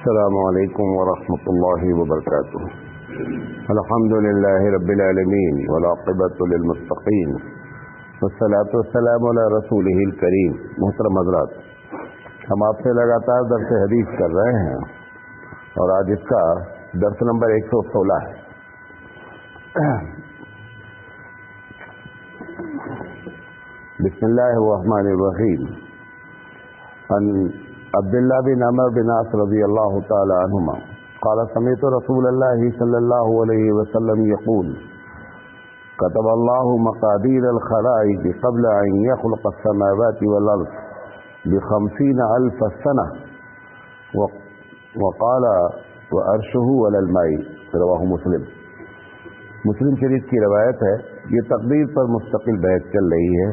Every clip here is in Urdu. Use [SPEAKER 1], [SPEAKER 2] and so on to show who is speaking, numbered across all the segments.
[SPEAKER 1] السلام علیکم ورحمۃ اللہ وبرکاتہ. الحمد للہ رب العالمین والعاقبۃ للمتقین والصلاۃ والسلام علی رسولہ الکریم. محترم حضرات، ہم آپ سے لگاتار درس حدیث کر رہے ہیں اور آج اس کا درس نمبر 116 ہے. بسم اللہ الرحمن الرحیم. عن عبداللہ بن عمر بن عاص رضی اللہ تعالی عنہما قال سمعت رسول اللہ صلی اللہ علیہ وسلم یقول كتب اللہ مقادیر الخلائق قبل ان يخلق السماوات والارض ب50,000 سنہ وقال وعرشه على الماء. رواہ مسلم. مسلم شریف کی روایت ہے. یہ تقدیر پر مستقل بحث چل رہی ہے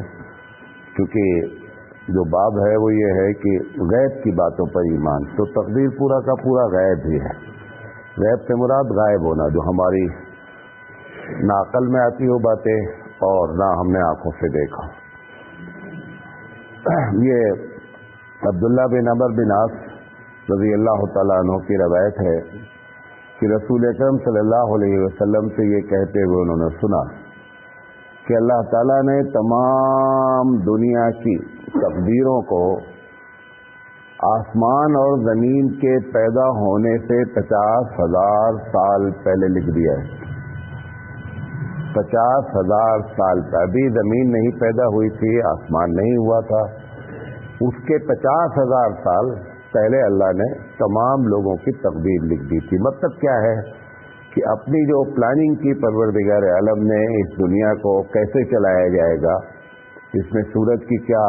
[SPEAKER 1] کیونکہ جو باب ہے وہ یہ ہے کہ غیب کی باتوں پر ایمان. تو تقدیر پورا کا پورا غیب ہی ہے. غیب سے مراد غائب ہونا، جو ہماری نہ عقل میں آتی ہو باتیں اور نہ ہم نے آنکھوں سے دیکھا. یہ عبداللہ بن عمر بن عاص رضی اللہ تعالیٰ عنہ کی روایت ہے کہ رسول اکرم صلی اللہ علیہ وسلم سے یہ کہتے ہوئے انہوں نے سنا کہ اللہ تعالیٰ نے تمام دنیا کی تقدیروں کو آسمان اور زمین کے پیدا ہونے سے 50,000 سال پہلے لکھ دیا ہے. 50,000 سال پہلے. ابھی زمین نہیں پیدا ہوئی تھی، آسمان نہیں ہوا تھا. اس کے 50,000 سال پہلے اللہ نے تمام لوگوں کی تقدیر لکھ دی تھی. مطلب کیا ہے کہ اپنی جو پلاننگ کی پروردگار عالم نے اس دنیا کو کیسے چلایا جائے گا، اس میں سورج کی کیا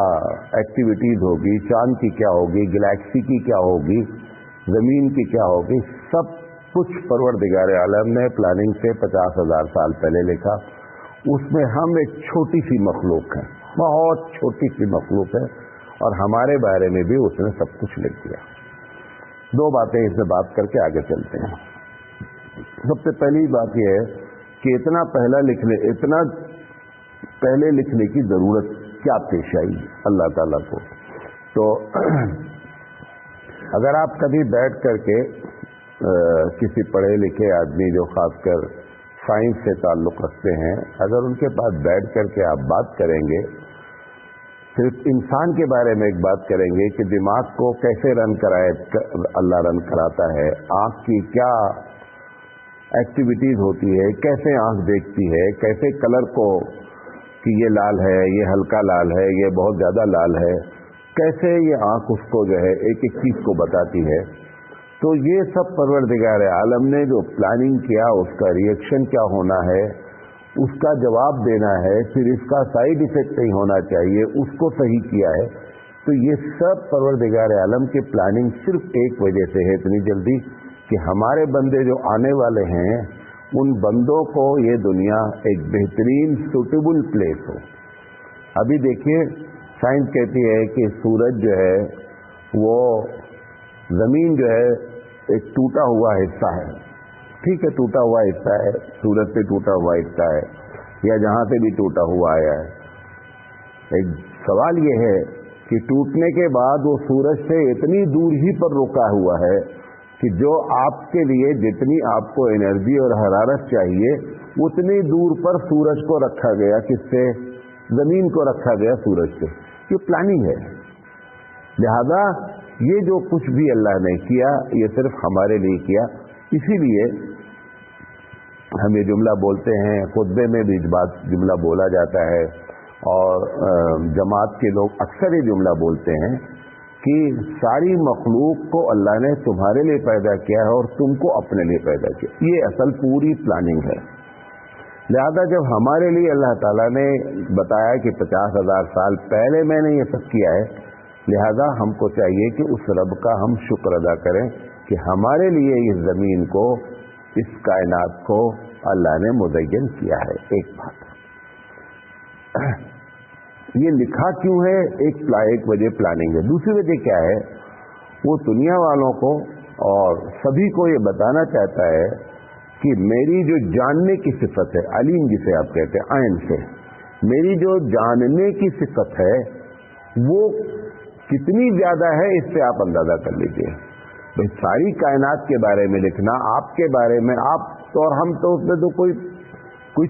[SPEAKER 1] ایکٹیویٹیز ہوگی، چاند کی کیا ہوگی، گلیکسی کی کیا ہوگی، زمین کی کیا ہوگی، سب کچھ پروردگار عالم نے پلاننگ سے 50,000 سال پہلے لکھا. اس میں ہم ایک چھوٹی سی مخلوق ہیں، بہت چھوٹی سی مخلوق ہے، اور ہمارے بارے میں بھی اس نے سب کچھ لکھ دیا. دو باتیں اس میں بات کر کے آگے چلتے ہیں. سب سے پہلی بات یہ ہے کہ اتنا پہلے لکھنے کی ضرورت کیا پیش آئی اللہ تعالیٰ کو. تو اگر آپ کبھی بیٹھ کر کے کسی پڑھے لکھے آدمی جو خاص کر سائنس سے تعلق رکھتے ہیں، اگر ان کے پاس بیٹھ کر کے آپ بات کریں گے، صرف انسان کے بارے میں ایک بات کریں گے کہ دماغ کو کیسے اللہ رن کراتا ہے، آنکھ کی کیا ایکٹیویٹیز ہوتی ہے، کیسے آنکھ دیکھتی ہے، کیسے کلر کو کہ یہ لال ہے، یہ ہلکا لال ہے، یہ بہت زیادہ لال ہے، کیسے یہ آنکھ اس کو جو ہے ایک ایک چیز کو بتاتی ہے. تو یہ سب پروردگار عالم نے جو پلاننگ کیا، اس کا ریئیکشن کیا ہونا ہے، اس کا جواب دینا ہے، پھر اس کا سائیڈ ایفیکٹ نہیں ہونا چاہیے، اس کو صحیح کیا ہے. تو یہ سب پروردگار عالم کی پلاننگ صرف ایک وجہ سے ہے اتنی جلدی کہ ہمارے بندے جو آنے والے ہیں ان بندوں کو یہ دنیا ایک بہترین سوٹیبل پلیس ہو. ابھی دیکھیے سائنس کہتی ہے کہ سورج جو ہے وہ زمین جو ہے ایک ٹوٹا ہوا حصہ ہے. ٹھیک ہے، ٹوٹا ہوا حصہ ہے، سورج سے ٹوٹا ہوا حصہ ہے یا جہاں سے بھی ٹوٹا ہوا آیا ہے. ایک سوال یہ ہے کہ ٹوٹنے کے بعد وہ سورج سے اتنی دور ہی پر رکا ہوا ہے کہ جو آپ کے لیے جتنی آپ کو انرجی اور حرارت چاہیے اتنی دور پر سورج کو رکھا گیا. کس سے؟ زمین کو رکھا گیا سورج سے. یہ پلاننگ ہے. لہذا یہ جو کچھ بھی اللہ نے کیا یہ صرف ہمارے لیے کیا. اسی لیے ہم یہ جملہ بولتے ہیں، خطبے میں بھی جملہ بولا جاتا ہے اور جماعت کے لوگ اکثر یہ جملہ بولتے ہیں کہ ساری مخلوق کو اللہ نے تمہارے لیے پیدا کیا ہے اور تم کو اپنے لیے پیدا کیا. یہ اصل پوری پلاننگ ہے. لہذا جب ہمارے لیے اللہ تعالیٰ نے بتایا کہ 50,000 سال پہلے میں نے یہ سب کیا ہے، لہذا ہم کو چاہیے کہ اس رب کا ہم شکر ادا کریں کہ ہمارے لیے اس زمین کو، اس کائنات کو اللہ نے مزین کیا ہے. ایک بات یہ لکھا کیوں ہے؟ ایک وجہ پلاننگ ہے. دوسری وجہ کیا ہے؟ وہ دنیا والوں کو اور سبھی کو یہ بتانا چاہتا ہے کہ میری جو جاننے کی صفت ہے، علیم جسے آپ کہتے ہیں عین سے، میری جو جاننے کی صفت ہے وہ کتنی زیادہ ہے اس سے آپ اندازہ کر لیجئے. بھائی ساری کائنات کے بارے میں لکھنا، آپ کے بارے میں، آپ تو اور ہم تو اس میں تو کوئی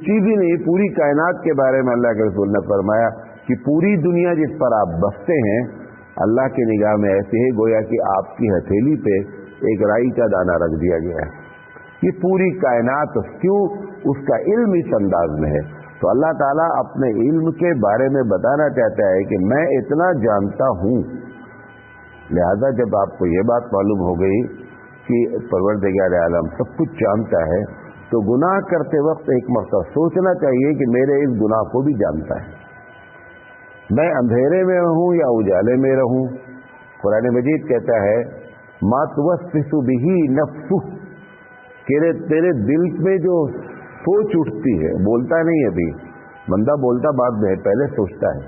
[SPEAKER 1] چیز ہی نہیں. پوری کائنات کے بارے میں اللہ کے رسول نے فرمایا کہ پوری دنیا جس پر آپ بستے ہیں اللہ کی نگاہ میں ایسے ہی گویا کہ آپ کی ہتھیلی پہ ایک رائی کا دانہ رکھ دیا گیا ہے. یہ پوری کائنات کیوں؟ اس کا علم اس انداز میں ہے. تو اللہ تعالیٰ اپنے علم کے بارے میں بتانا چاہتا ہے کہ میں اتنا جانتا ہوں. لہذا جب آپ کو یہ بات معلوم ہو گئی کہ پروردگار عالم سب کچھ جانتا ہے تو گناہ کرتے وقت ایک مرتبہ سوچنا چاہیے کہ میرے اس گناہ کو بھی جانتا ہے. میں اندھیرے میں رہوں یا اجالے میں رہوں، قرآن مجید کہتا ہے ما توسوس به نفسہ، کہ تیرے دل میں جو سوچ اٹھتی ہے، بولتا نہیں ابھی بندہ، بولتا بعد میں پہلے سوچتا ہے،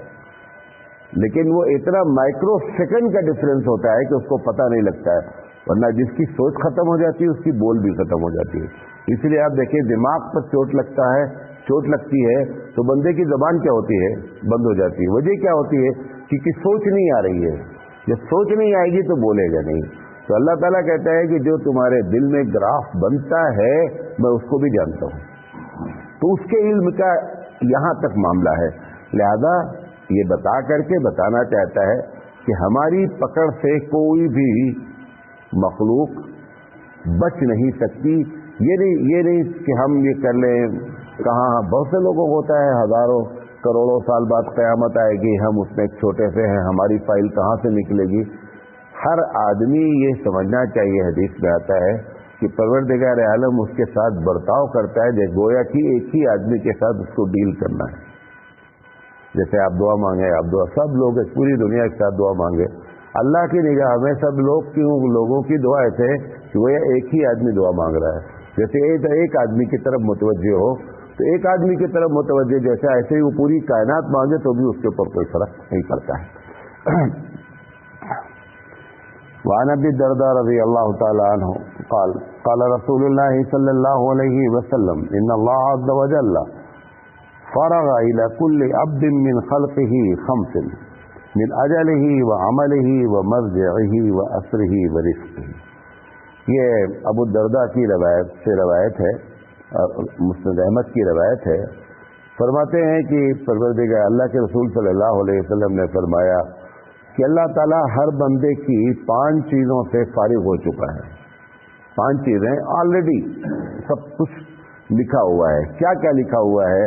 [SPEAKER 1] لیکن وہ اتنا مائکرو سیکنڈ کا ڈفرینس ہوتا ہے کہ اس کو پتہ نہیں لگتا ہے. ورنہ جس کی سوچ ختم ہو جاتی ہے اس کی بول بھی ختم ہو جاتی ہے. اس لیے آپ دیکھیں دماغ پر چوٹ لگتی ہے تو بندے کی زبان کیا ہوتی ہے؟ بند ہو جاتی ہے. وجہ کیا ہوتی ہے؟ کیونکہ سوچ نہیں آ رہی ہے. جب سوچ نہیں آئے گی تو بولے گا نہیں. تو اللہ تعالیٰ کہتا ہے کہ جو تمہارے دل میں گراف بنتا ہے میں اس کو بھی جانتا ہوں. تو اس کے علم کا یہاں تک معاملہ ہے. لہذا یہ بتا کر کے بتانا چاہتا ہے کہ ہماری پکڑ سے کوئی بھی مخلوق بچ نہیں سکتی. یہ نہیں کہ ہم یہ کر لیں. کہاں بہت سے لوگوں کو ہوتا ہے ہزاروں کروڑوں سال بعد قیامت آئے گی، ہم اس میں ایک چھوٹے سے ہیں، ہماری فائل کہاں سے نکلے گی. ہر آدمی یہ سمجھنا چاہیے، حدیث میں آتا ہے کہ پروردگار عالم اس کے ساتھ برتاؤ کرتا ہے جیسے گویا کہ ایک ہی آدمی کے ساتھ اس کو ڈیل کرنا ہے. جیسے آپ دعا مانگے، آپ دعا، سب لوگ پوری دنیا کے ساتھ دعا مانگے، اللہ کی نگاہ میں سب لوگوں کی دعا ایسے کہ وہ ایک ہی آدمی دعا مانگ رہا ہے. جیسے ایک آدمی کی طرف متوجہ ہو تو ایک آدمی کی طرف متوجہ جیسا، ایسے ہی وہ پوری کائنات مانگے تو بھی اس کے اوپر کوئی فرق نہیں پڑتا ہے. وعن ابی الدرداء رضی اللہ تعالی عنہ قال قال رسول اللہ صلی اللہ علیہ وسلم ان اللہ عز وجل فرغ الى كل عبد من خلقه خمس من اجله وعمله ومرجعه واسره ورزقه. یہ ابو الدرداء کی روایت ہے، مسند احمد کی روایت ہے. فرماتے ہیں کہ پروردگار اللہ کے رسول صلی اللہ علیہ وسلم نے فرمایا کہ اللہ تعالیٰ ہر بندے کی 5 چیزوں سے فارغ ہو چکا ہے. 5 چیزیں آلریڈی سب کچھ لکھا ہوا ہے. کیا کیا لکھا ہوا ہے؟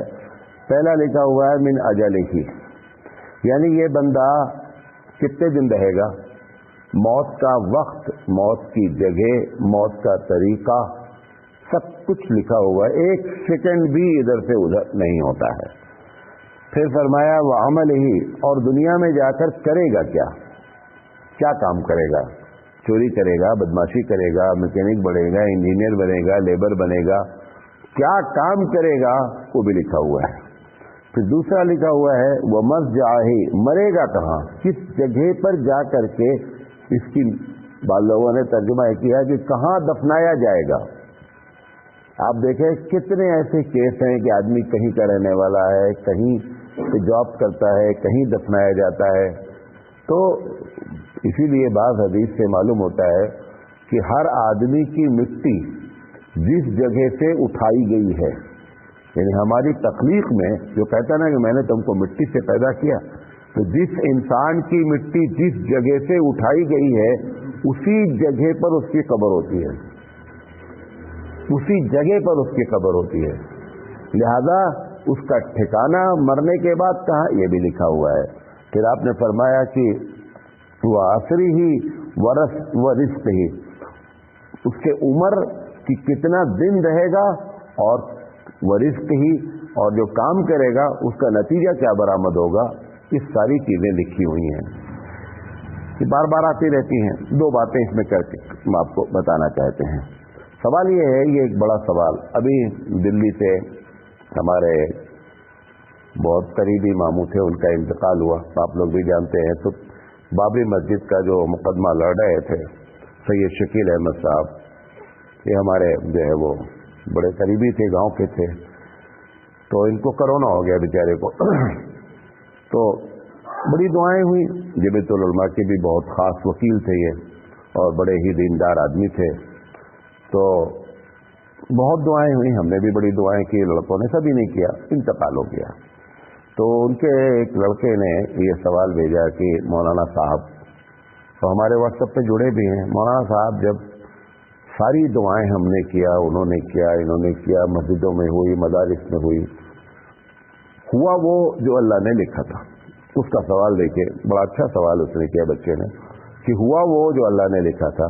[SPEAKER 1] پہلا لکھا ہوا ہے من اجلہ، یعنی یہ بندہ کتنے دن رہے گا، موت کا وقت، موت کی جگہ، موت کا طریقہ، سب کچھ لکھا ہوا ہے. ایک سیکنڈ بھی ادھر سے ادھر نہیں ہوتا ہے. پھر فرمایا وہ عمل ہی، اور دنیا میں جا کر کرے گا کیا کام کرے گا، چوری کرے گا، بدماشی کرے گا، میکینک بنے گا، انجینئر بنے گا، لیبر بنے گا، کیا کام کرے گا وہ بھی لکھا ہوا ہے. پھر دوسرا لکھا ہوا ہے وہ مرجعہ، مرے گا کہاں، کس جگہ پر جا کر کے، اس کی بعض لوگوں نے ترجمہ کیا کہ کہاں دفنایا جائے گا. آپ دیکھیں کتنے ایسے کیس ہیں کہ آدمی کہیں کا رہنے والا ہے، کہیں سے جاب کرتا ہے، کہیں دفنایا جاتا ہے. تو اسی لیے بعض حدیث سے معلوم ہوتا ہے کہ ہر آدمی کی مٹی جس جگہ سے اٹھائی گئی ہے، یعنی ہماری تخلیق میں جو کہتا نا کہ میں نے تم کو مٹی سے پیدا کیا، تو جس انسان کی مٹی جس جگہ سے اٹھائی گئی ہے اسی جگہ پر اس کی قبر ہوتی ہے، اسی جگہ پر اس کی قبر ہوتی ہے. لہذا اس کا ٹھکانہ مرنے کے بعد کہاں، یہ بھی لکھا ہوا ہے. پھر آپ نے فرمایا کہ وہ آخری ہی ورث ہی، اس کے عمر کی کتنا دن رہے گا، اور ورث ہی، اور جو کام کرے گا اس کا نتیجہ کیا برآمد ہوگا. یہ ساری چیزیں لکھی ہوئی ہیں، یہ بار بار آتی رہتی ہیں. 2 باتیں اس میں کر کے ہم آپ کو بتانا چاہتے ہیں. سوال یہ ہے، یہ ایک بڑا سوال، ابھی دلی سے ہمارے بہت قریبی ماموں تھے، ان کا انتقال ہوا، آپ لوگ بھی جانتے ہیں. تو بابری مسجد کا جو مقدمہ لڑ رہے تھے سید شکیل احمد صاحب، یہ ہمارے جو ہے وہ بڑے قریبی تھے، گاؤں کے تھے. تو ان کو کرونا ہو گیا بیچارے کو. تو بڑی دعائیں ہوئی، جمیعت العلماء کے بھی بہت خاص وکیل تھے یہ، اور بڑے ہی دیندار آدمی تھے. تو بہت دعائیں ہوئی, ہم نے بھی بڑی دعائیں کی, لڑکوں نے, سبھی نے کیا. انتقال ہو گیا. تو ان کے ایک لڑکے نے یہ سوال بھیجا کہ مولانا صاحب, تو ہمارے واٹس ایپ پہ جڑے بھی ہیں, مولانا صاحب جب ساری دعائیں ہم نے کیا, انہوں نے کیا, انہوں نے کیا, مسجدوں میں ہوئی, مدارس میں ہوئی, ہوا وہ جو اللہ نے لکھا تھا. اس کا سوال دیکھیے, بڑا اچھا سوال اس نے کیا بچے نے, کہ ہوا وہ جو اللہ نے لکھا تھا.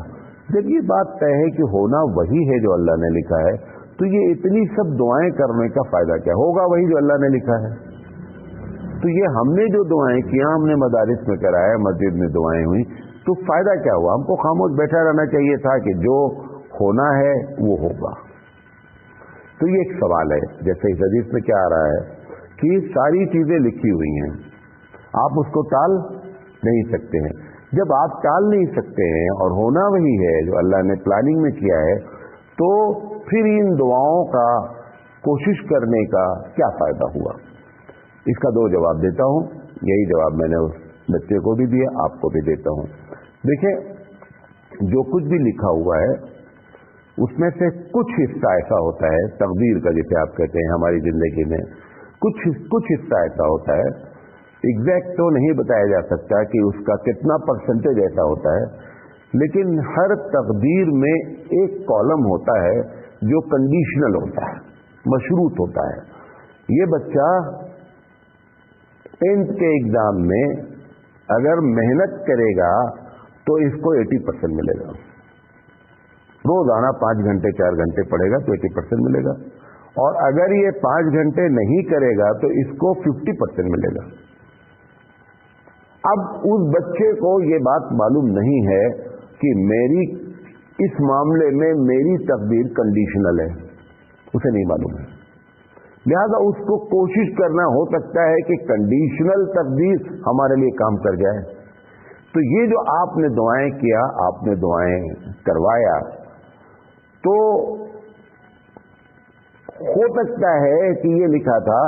[SPEAKER 1] جب یہ بات طے ہے کہ ہونا وہی ہے جو اللہ نے لکھا ہے, تو یہ اتنی سب دعائیں کرنے کا فائدہ کیا؟ ہوگا وہی جو اللہ نے لکھا ہے. تو یہ ہم نے جو دعائیں کیا, ہم نے مدارس میں کرایا, مسجد میں دعائیں ہوئی, تو فائدہ کیا ہوا؟ ہم کو خاموش بیٹھا رہنا چاہیے تھا کہ جو ہونا ہے وہ ہوگا. تو یہ ایک سوال ہے. جیسے اس حدیث میں کیا آ رہا ہے کہ ساری چیزیں لکھی ہوئی ہیں, آپ اس کو ٹال نہیں سکتے ہیں. جب آپ ٹال نہیں سکتے ہیں اور ہونا وہی ہے جو اللہ نے پلاننگ میں کیا ہے, تو پھر ان دعاؤں کا کوشش کرنے کا کیا فائدہ ہوا؟ اس کا 2 جواب دیتا ہوں. یہی جواب میں نے اس بچے کو بھی دیا, آپ کو بھی دیتا ہوں. دیکھیں, جو کچھ بھی لکھا ہوا ہے اس میں سے کچھ حصہ ایسا ہوتا ہے, تقدیر کا جسے آپ کہتے ہیں ہماری زندگی میں, کچھ حصہ ایسا ہوتا ہے, ایگزیکٹ تو نہیں بتایا جا سکتا کہ اس کا کتنا پرسنٹیج ایسا ہوتا ہے, لیکن ہر تقدیر میں ایک کالم ہوتا ہے جو کنڈیشنل ہوتا ہے, مشروط ہوتا ہے. یہ بچہ 10th کے ایگزام میں اگر محنت کرے گا تو اس کو 80% ملے گا. روزانہ 5 گھنٹے 4 گھنٹے پڑھے گا تو 80% ملے گا, اور اگر یہ 5 گھنٹے نہیں کرے گا تو اس کو 50% ملے گا. اب اس بچے کو یہ بات معلوم نہیں ہے کہ میری اس معاملے میں میری تقدیر کنڈیشنل ہے, اسے نہیں معلوم ہے. لہذا اس کو کوشش کرنا, ہو سکتا ہے کہ کنڈیشنل تقدیر ہمارے لیے کام کر جائے. تو یہ جو آپ نے دعائیں کیا, آپ نے دعائیں کروایا, تو ہو سکتا ہے کہ یہ لکھا تھا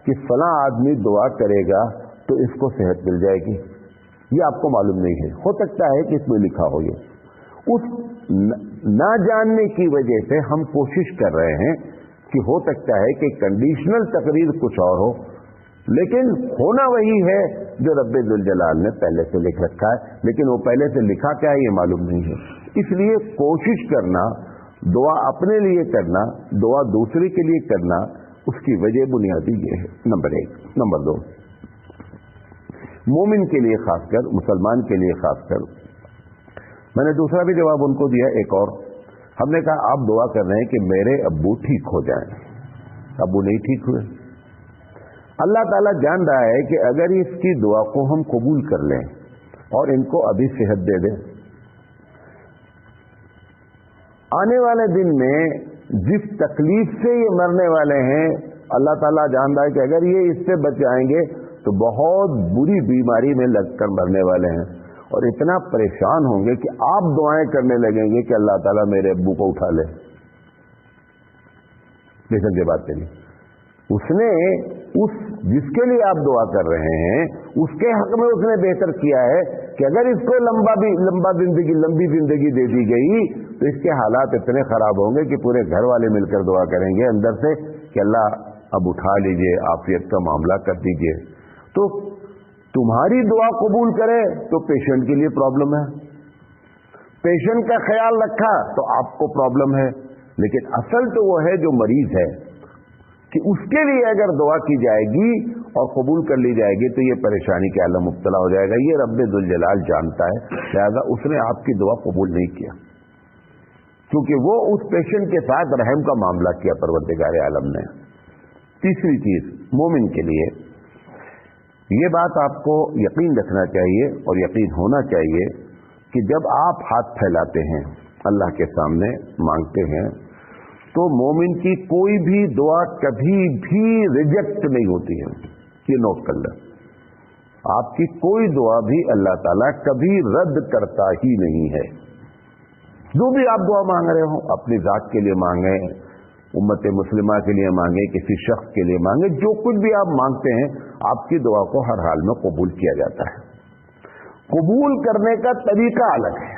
[SPEAKER 1] کہ فلاں آدمی دعا کرے گا تو اس کو صحت مل جائے گی, یہ آپ کو معلوم نہیں ہے. ہو سکتا ہے کہ اس میں لکھا ہو. یہ اس نہ جاننے کی وجہ سے ہم کوشش کر رہے ہیں کہ ہو سکتا ہے کہ کنڈیشنل تقریر کچھ اور ہو, لیکن ہونا وہی ہے جو رب ذوالجلال نے پہلے سے لکھ رکھا ہے, لیکن وہ پہلے سے لکھا کیا ہے یہ معلوم نہیں ہے. اس لیے کوشش کرنا, دعا اپنے لیے کرنا, دعا دوسرے کے لیے کرنا, اس کی وجہ بنیادی یہ ہے. نمبر 1. نمبر 2, مومن کے لیے خاص کر, مسلمان کے لیے خاص کر, میں نے دوسرا بھی جواب ان کو دیا. ایک اور ہم نے کہا آپ دعا کر رہے ہیں کہ میرے ابو ٹھیک ہو جائیں, ابو نہیں ٹھیک ہوئے. اللہ تعالیٰ جان رہا ہے کہ اگر اس کی دعا کو ہم قبول کر لیں اور ان کو ابھی صحت دے دیں, آنے والے دن میں جس تکلیف سے یہ مرنے والے ہیں, اللہ تعالیٰ جان رہا ہے کہ اگر یہ اس سے بچ جائیں گے تو بہت بری بیماری میں لگ کر مرنے والے ہیں, اور اتنا پریشان ہوں گے کہ آپ دعائیں کرنے لگیں گے کہ اللہ تعالیٰ میرے ابو کو اٹھا لے. بے شک یہ بات کری, اس نے جس کے لیے آپ دعا کر رہے ہیں اس کے حق میں اس نے بہتر کیا ہے کہ اگر اس کو لمبی زندگی دے دی گئی تو اس کے حالات اتنے خراب ہوں گے کہ پورے گھر والے مل کر دعا کریں گے اندر سے کہ اللہ اب اٹھا لیجئے, عافیت کا معاملہ کر دیجئے. تو تمہاری دعا قبول کرے تو پیشنٹ کے لیے پرابلم ہے, پیشنٹ کا خیال رکھا تو آپ کو پرابلم ہے, لیکن اصل تو وہ ہے جو مریض ہے کہ اس کے لیے اگر دعا کی جائے گی اور قبول کر لی جائے گی تو یہ پریشانی کے عالم مبتلا ہو جائے گا. یہ رب ذوالجلال جانتا ہے, لہذا اس نے آپ کی دعا قبول نہیں کیا, کیونکہ وہ اس پیشنٹ کے ساتھ رحم کا معاملہ کیا پروردگار عالم نے. تیسری چیز, مومن کے لیے یہ بات آپ کو یقین رکھنا چاہیے اور یقین ہونا چاہیے کہ جب آپ ہاتھ پھیلاتے ہیں اللہ کے سامنے مانگتے ہیں تو مومن کی کوئی بھی دعا کبھی بھی ریجیکٹ نہیں ہوتی ہے. یہ نوٹ کر لیں, آپ کی کوئی دعا بھی اللہ تعالیٰ کبھی رد کرتا ہی نہیں ہے. جو بھی آپ دعا مانگ رہے ہوں, اپنی ذات کے لیے مانگیں, امت مسلمہ کے لیے مانگیں, کسی شخص کے لیے مانگیں, جو کچھ بھی آپ مانگتے ہیں آپ کی دعا کو ہر حال میں قبول کیا جاتا ہے. قبول کرنے کا طریقہ الگ ہے.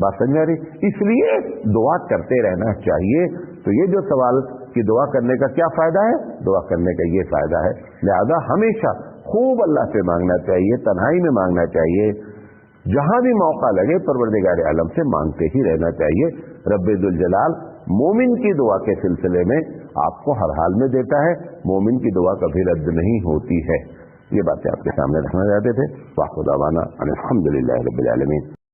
[SPEAKER 1] بات سمجھ آ رہی؟ اس لیے دعا کرتے رہنا چاہیے. تو یہ جو سوال کہ دعا کرنے کا کیا فائدہ ہے، دعا کرنے کا یہ فائدہ ہے. لہذا ہمیشہ خوب اللہ سے مانگنا چاہیے، تنہائی میں مانگنا چاہیے، جہاں بھی موقع لگے پروردگار عالم سے مانگتے ہی رہنا چاہیے. رب ذوالجلال مومن کی دعا کے سلسلے میں آپ کو ہر حال میں دیتا ہے. مومن کی دعا کبھی رد نہیں ہوتی ہے. یہ باتیں آپ کے سامنے رکھنا چاہتے تھے. واخر دعوانا الحمدللہ رب العالمین.